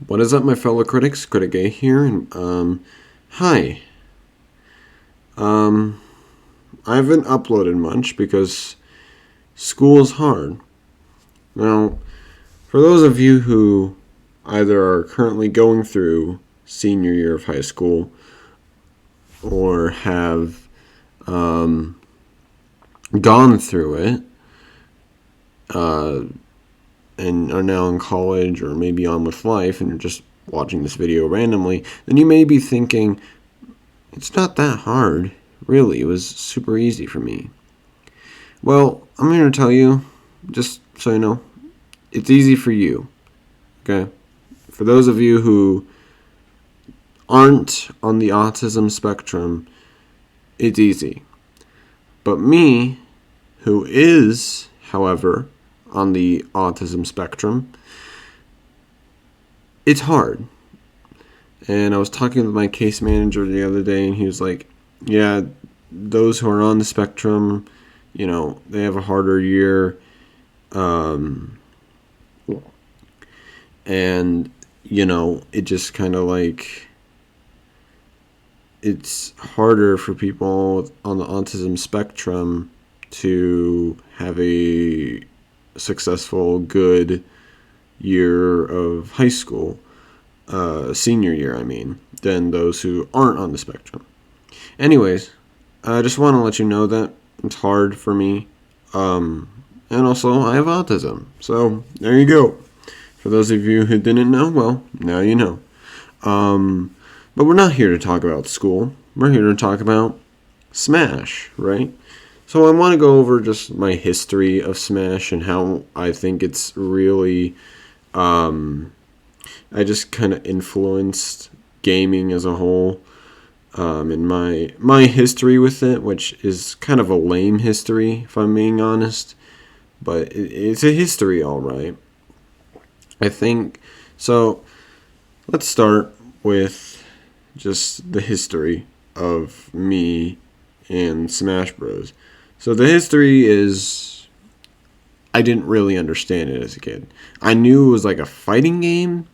What is up, my fellow critics? CriticA here, and hi. I haven't uploaded much because school is hard. Now, for those of you who either are currently going through senior year of high school or have gone through it and are now in college or maybe on with life and you're just watching this video randomly, then you may be thinking, it's not that hard. Really, it was super easy for me. Well, I'm here to tell you, just so you know, it's easy for you. Okay? For those of you who aren't on the autism spectrum, it's easy. But me, who is, however, on the autism spectrum, it's hard. And I was talking with my case manager the other day, and he was like, yeah, those who are on the spectrum, they have a harder year. And, it just kind of like, it's harder for people on the autism spectrum to have a successful, good year of high school, senior year, than those who aren't on the spectrum. Anyways, I just want to let you know that it's hard for me. And also, I have autism. So, there you go. For those of you who didn't know, well, now you know. But we're not here to talk about school. We're here to talk about Smash, right? So I want to go over just my history of Smash and how I think it's really, I just kind of influenced gaming as a whole, and my history with it, which is kind of a lame history, if I'm being honest, but it's a history, all right. I think, so let's start with just the history of me and Smash Bros. So the history is, I didn't really understand it as a kid. I knew it was like a fighting game,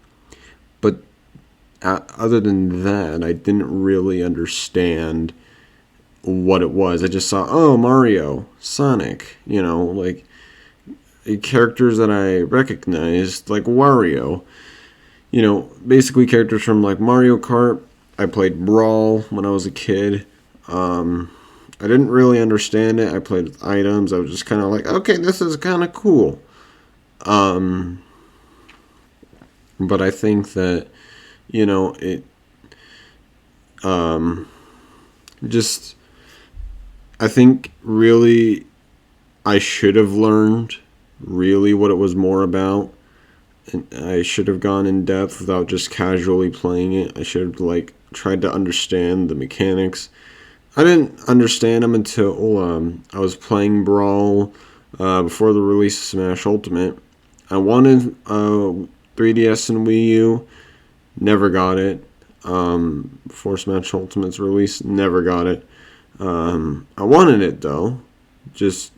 but other than that, I didn't really understand what it was. I just saw, oh, Mario, Sonic, like characters that I recognized, like Wario. Basically characters from like Mario Kart. I played Brawl when I was a kid. I didn't really understand it. I played with items. I was just kind of like, okay, this is kind of cool. But I think that, it just, I think really I should have learned really what it was more about. And I should have gone in depth without just casually playing it. I should have tried to understand the mechanics. I didn't understand them until I was playing Brawl before the release of Smash Ultimate. I wanted 3DS and Wii U, never got it. Before Smash Ultimate's release, never got it. I wanted it though, just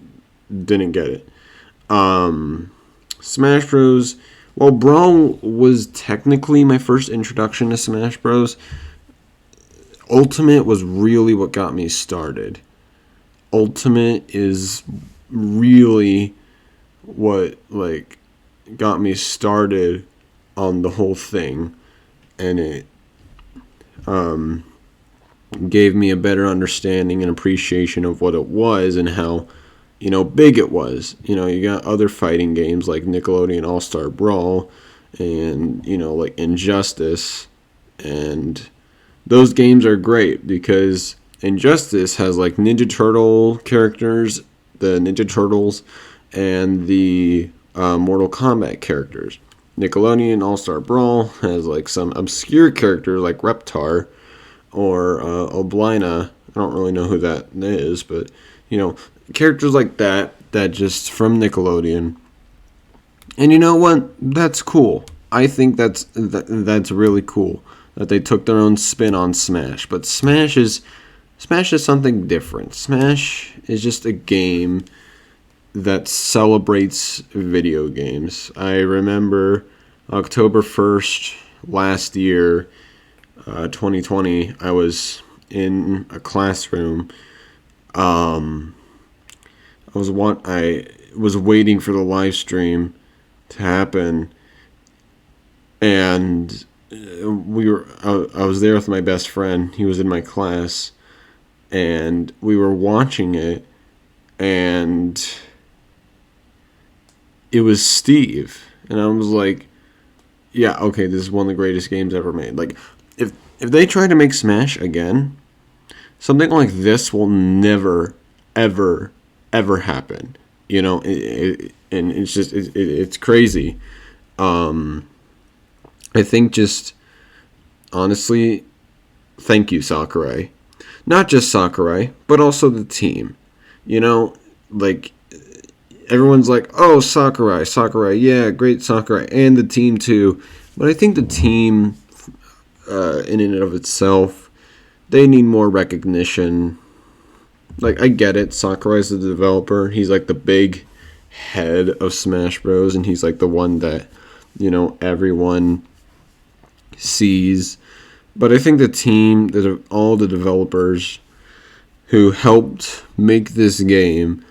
didn't get it. Smash Bros. Well, Brawl was technically my first introduction to Smash Bros. Ultimate was really what got me started. Ultimate is really what got me started on the whole thing, and it gave me a better understanding and appreciation of what it was and how big it was. You got other fighting games like Nickelodeon All-Star Brawl and like Injustice, and those games are great because Injustice has like Ninja Turtle characters, the Ninja Turtles, and the Mortal Kombat characters. Nickelodeon All-Star Brawl has like some obscure character like Reptar or Oblina. I don't really know who that is, but characters like that just from Nickelodeon. And you know what? That's cool. I think that's really cool that they took their own spin on Smash. But Smash is something different. Smash is just a game that celebrates video games. I remember October 1st, last year, 2020, I was in a classroom. Um, I was waiting for the live stream to happen, and I was there with my best friend. He was in my class, and we were watching it, and it was Steve, and I was like, yeah, okay, this is one of the greatest games ever made. Like, if they try to make Smash again, something like this will never, ever, ever happen. And it's just it's crazy. I think just honestly, thank you, Sakurai. Not just Sakurai, but also the team. You know, like everyone's like, oh, Sakurai, yeah, great Sakurai, and the team too. But I think the team, in and of itself, they need more recognition. Like, I get it, Sakurai's the developer. He's like the big head of Smash Bros. And he's like the one that, everyone sees. But I think the team, all the developers who helped make this game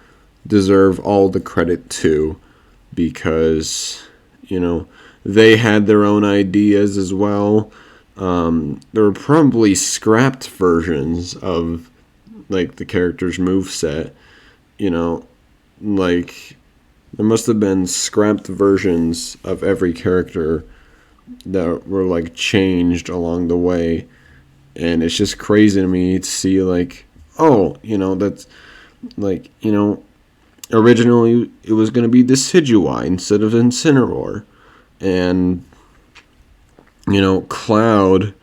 deserve all the credit too, because they had their own ideas as well. There were probably scrapped versions of like the character's moveset. Like there must have been scrapped versions of every character that were like changed along the way, and it's just crazy to me to see like, oh, that's like, originally it was going to be Decidueye instead of Incineroar, and Cloud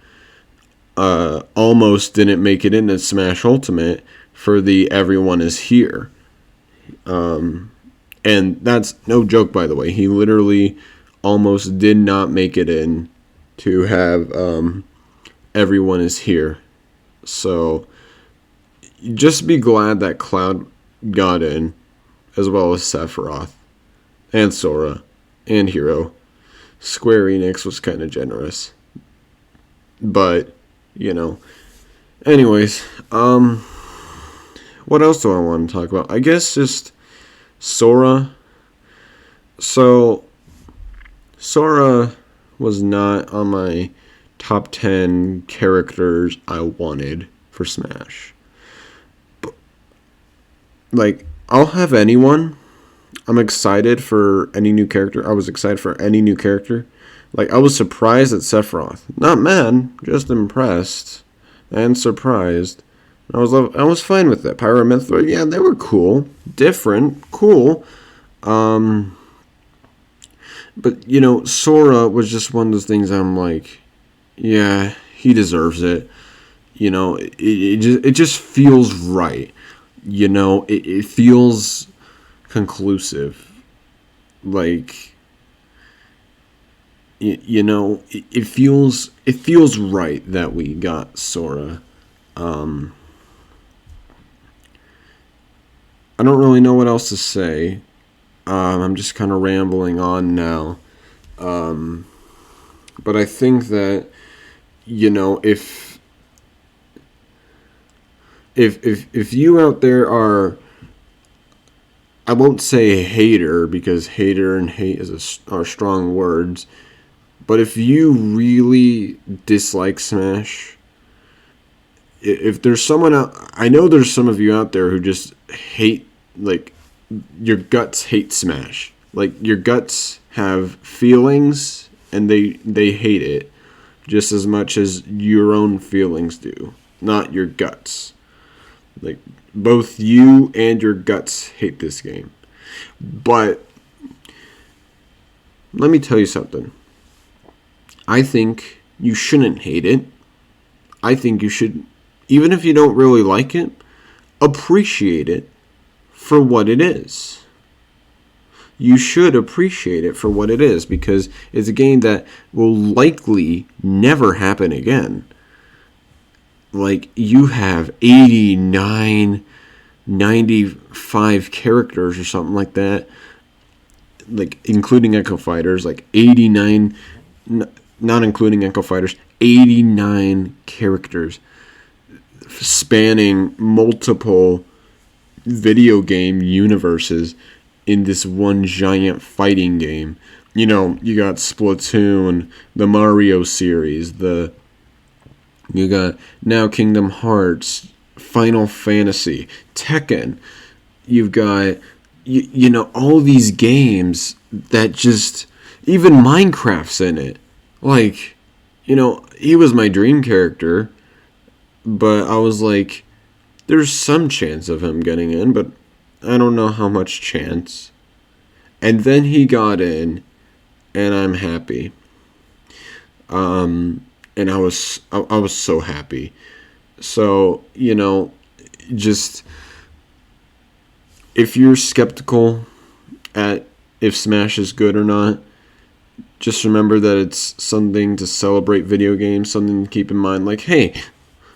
almost didn't make it into Smash Ultimate for the Everyone is Here, and that's no joke, by the way. He literally almost did not make it in to have Everyone is Here. So just be glad that Cloud got in, as well as Sephiroth and Sora and Hero. Square Enix was kind of generous. But, anyways, what else do I want to talk about? I guess just Sora. So, Sora was not on my top 10 characters I wanted for Smash. But, like, I'll have anyone. I'm excited for any new character. I was excited for any new character. Like, I was surprised at Sephiroth. Not mad, just impressed and surprised. I was fine with that. Pyramithra, yeah, they were cool. Different, cool. But, Sora was just one of those things I'm like, yeah, he deserves it. It just feels right. It feels conclusive. Like, it feels right that we got Sora. I don't really know what else to say. I'm just kind of rambling on now. But I think that, if you out there are, I won't say a hater, because hater and hate are strong words, but if you really dislike Smash, if there's someone out, I know there's some of you out there who just hate, like, your guts hate Smash. Like, your guts have feelings, and they hate it just as much as your own feelings do, not your guts. Like, both you and your guts hate this game. But let me tell you something. I think you shouldn't hate it. I think you should, even if you don't really like it, appreciate it for what it is. You should appreciate it for what it is, because it's a game that will likely never happen again. Like, you have 89, 95 characters or something like that. Like, including Echo Fighters, like 89. not including Echo Fighters, 89 characters spanning multiple video game universes in this one giant fighting game. You know, you got Splatoon, the Mario series, you got now Kingdom Hearts, Final Fantasy, Tekken. You've got you know, all these games that just, even Minecraft's in it. Like, you know, he was my dream character, but I was like, there's some chance of him getting in, but I don't know how much chance. And then he got in, and I'm happy. And I was so happy. So, you know, just, if you're skeptical at if Smash is good or not, just remember that it's something to celebrate video games, something to keep in mind. Like, hey,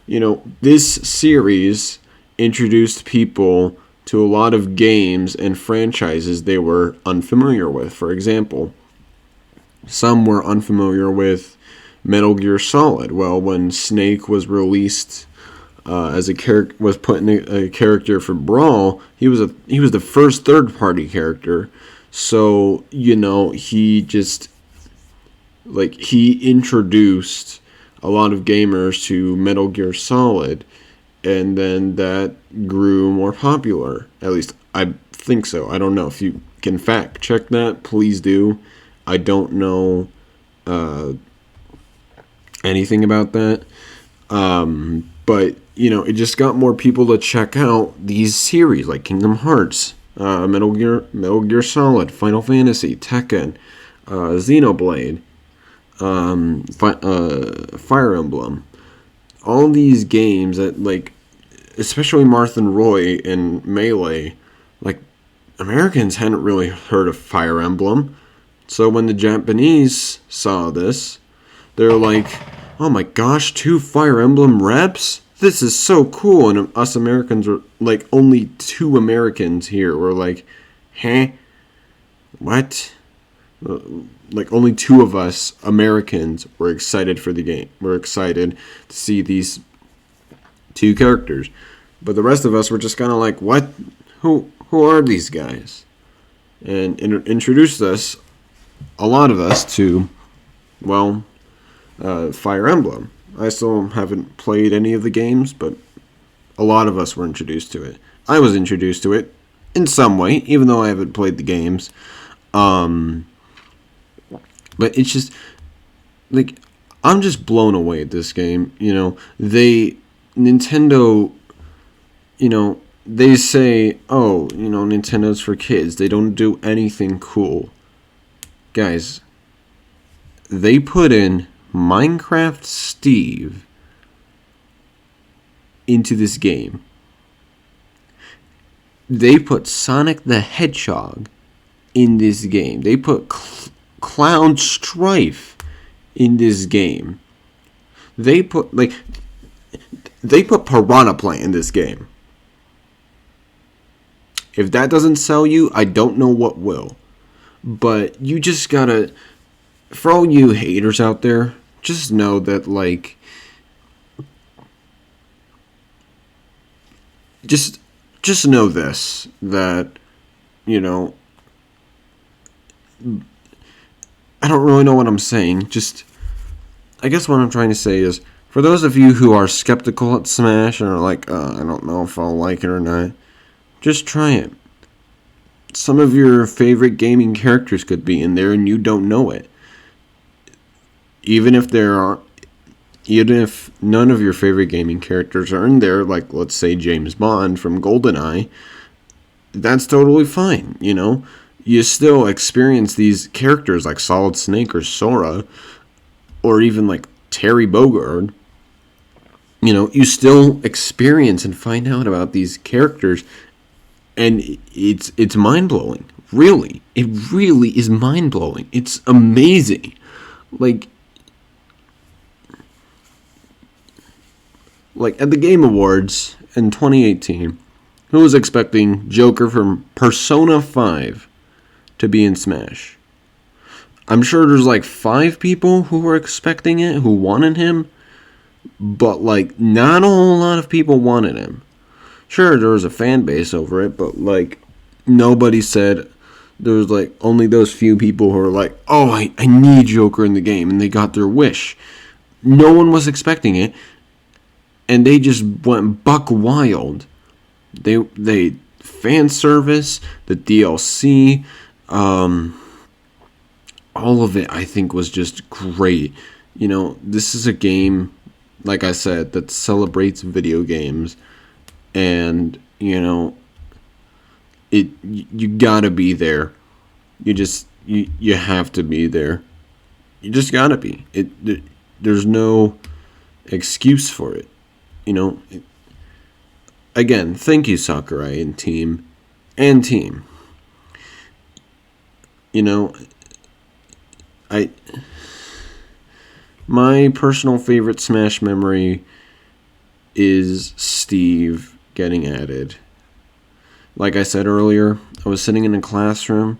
you know, this series introduced people to a lot of games and franchises they were unfamiliar with. For example, some were unfamiliar with Metal Gear Solid. Well, when Snake was released as a character, was put in a character for Brawl, he was the first third-party character. So, you know, he introduced a lot of gamers to Metal Gear Solid, and then that grew more popular. At least I think so. I don't know. If you can fact check that, please do. I don't know anything about that. But, you know, it just got more people to check out these series like Kingdom Hearts, Metal Gear Solid, Final Fantasy, Tekken, Xenoblade, Fire Emblem. All these games that, like, especially Martha and Roy and Melee, like, Americans hadn't really heard of Fire Emblem. So when the Japanese saw this, they're like, oh my gosh, 2 Fire Emblem reps? This is so cool. And us Americans were like, only 2 Americans here were like, huh? What? Like, only 2 of us Americans were excited for the game. We're excited to see these 2 characters. But the rest of us were just kind of like, what? Who are these guys? And introduced us, a lot of us, to, well, Fire Emblem. I still haven't played any of the games, but a lot of us were introduced to it. I was introduced to it in some way, even though I haven't played the games. But it's just, like, I'm just blown away at this game. You know, Nintendo, you know, they say, oh, you know, Nintendo's for kids. They don't do anything cool. Guys, they put in Minecraft Steve into this game. They put Sonic the Hedgehog in this game. They put Clown Strife in this game. They put Piranha Plant in this game. If that doesn't sell you, I don't know what will. But you just gotta, for all you haters out there, just know that, like, just know this, that, you know, I don't really know what I'm saying. Just, I guess what I'm trying to say is, for those of you who are skeptical at Smash and are like, I don't know if I'll like it or not, just try it. Some of your favorite gaming characters could be in there and you don't know it. Even if none of your favorite gaming characters are in there, like, let's say James Bond from GoldenEye, that's totally fine, you know? You still experience these characters like Solid Snake or Sora, or even like Terry Bogard. You know, you still experience and find out about these characters, and it's mind-blowing. Really. It really is mind-blowing. It's amazing. Like at the Game Awards in 2018, who was expecting Joker from Persona 5 to be in Smash? I'm sure there's like 5 people who were expecting it, who wanted him, but like not a whole lot of people wanted him. Sure, there was a fan base over it, but like nobody said. There was like only those few people who were like, oh, I need Joker in the game, and they got their wish. No one was expecting it, and they just went buck wild. They fan service, the DLC, all of it I think was just great. You know, this is a game, like I said, that celebrates video games, and you know, you gotta be there. You have to be there. You just gotta be. There's no excuse for it. You know. Again, thank you, Sakurai and team. You know, my personal favorite Smash memory is Steve getting added. Like I said earlier, I was sitting in a classroom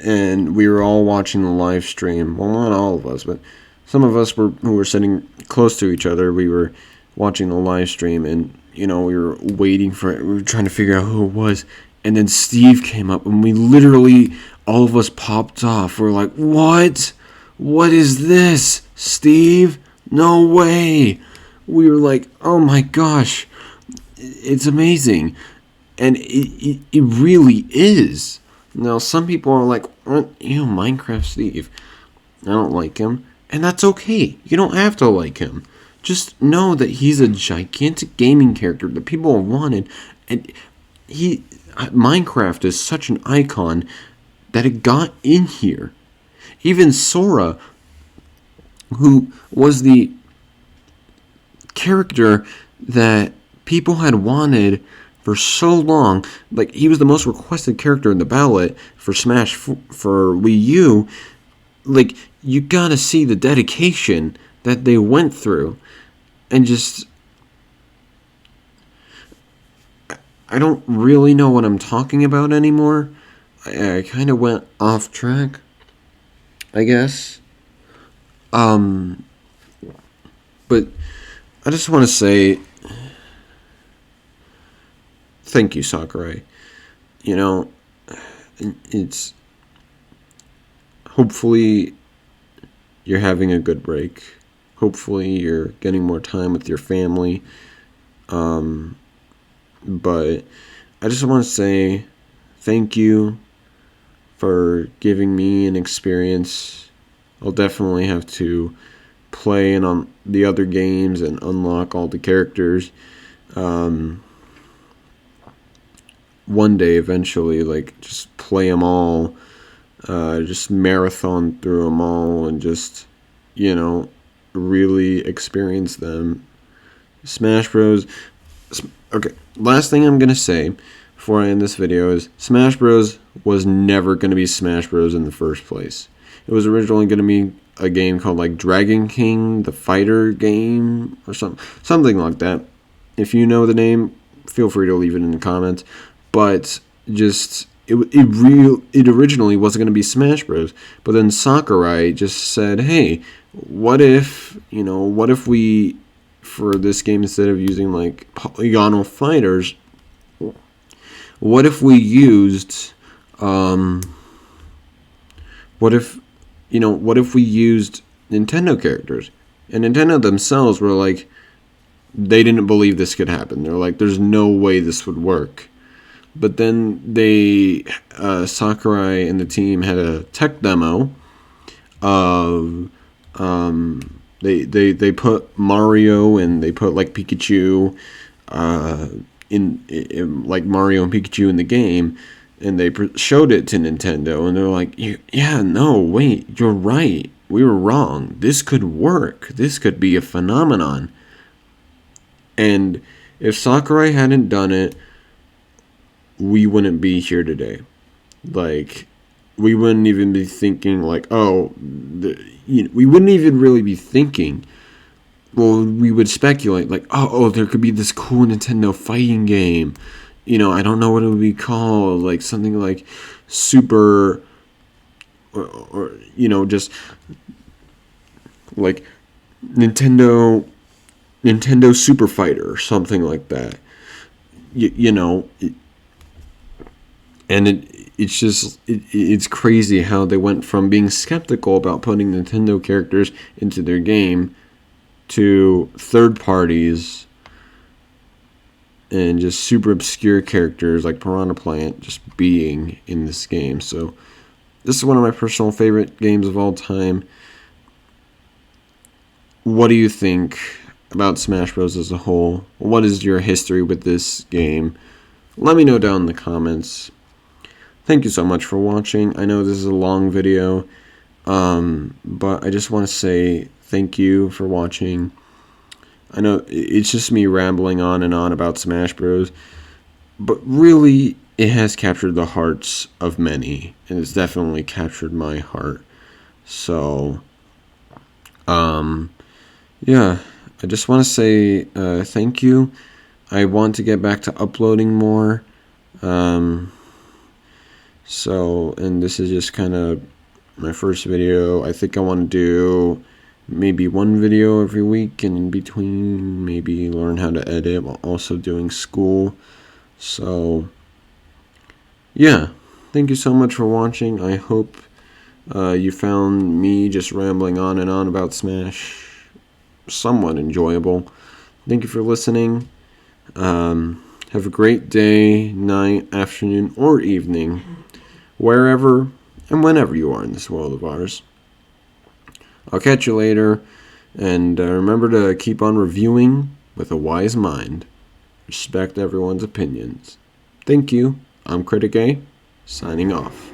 and we were all watching the live stream. Well, not all of us, but some of us who were sitting close to each other, we were watching the live stream, and you know, we were waiting for it. We were trying to figure out who it was, and then Steve came up, and we literally, all of us popped off. We're like, what? What is this, Steve? No way. We were like, oh my gosh, it's amazing. And it really is. Now, some people are like, ew, Minecraft Steve. I don't like him. And that's okay. You don't have to like him. Just know that he's a gigantic gaming character that people wanted. And Minecraft is such an icon that it got in here. Even Sora, who was the character that people had wanted for so long, like he was the most requested character in the ballot for Smash for Wii U. Like, you gotta see the dedication that they went through, and just, I don't really know what I'm talking about anymore. I kind of went off track, I guess. But I just want to say thank you, Sakurai. You know, it's, hopefully you're having a good break. Hopefully you're getting more time with your family. But I just want to say thank you for giving me an experience. I'll definitely have to play in on the other games and unlock all the characters. One day, eventually, like, just play them all. Just marathon through them all and just, you know, really experience them. Smash Bros. Okay, last thing I'm going to say before I end this video is Smash Bros. Was never going to be Smash Bros. In the first place. It was originally going to be a game called like Dragon King, the fighter game, or something like that. If you know the name, feel free to leave it in the comments. But just it originally wasn't going to be Smash Bros. But then Sakurai just said, "Hey, what if we, for this game, instead of using like polygonal fighters, what if we used what if we used Nintendo characters?" And Nintendo themselves were like, they didn't believe this could happen. They're like, there's no way this would work. But then Sakurai and the team had a tech demo of they put Mario and they put like Pikachu in like Mario and Pikachu in the game, and they showed it to Nintendo, and they're like, yeah, no, wait, you're right, we were wrong, this could work, this could be a phenomenon. And if Sakurai hadn't done it, we wouldn't be here today. Like, we wouldn't even be thinking like, we wouldn't even really be thinking. Well, we would speculate like, oh, there could be this cool Nintendo fighting game. I don't know what it would be called, like something like Super or just like Nintendo Super Fighter or something like that. And it's crazy how they went from being skeptical about putting Nintendo characters into their game to third parties and just super obscure characters like Piranha Plant just being in this game. So this is one of my personal favorite games of all time. What do you think about Smash Bros. As a whole? What is your history with this game? Let me know down in the comments. Thank you so much for watching. I know this is a long video, but I just want to say thank you for watching. I know it's just me rambling on and on about Smash Bros., but really it has captured the hearts of many, and it's definitely captured my heart. So, yeah, I just want to say thank you. I want to get back to uploading more. And this is just kind of my first video. I think I want to do maybe one video every week, and in between maybe learn how to edit while also doing school. So yeah, thank you so much for watching. I hope you found me just rambling on and on about Smash somewhat enjoyable. Thank you for listening. Have a great day, night, afternoon, or evening, wherever and whenever you are in this world of ours. I'll catch you later, and remember to keep on reviewing with a wise mind. Respect everyone's opinions. Thank you. I'm CriticA, signing off.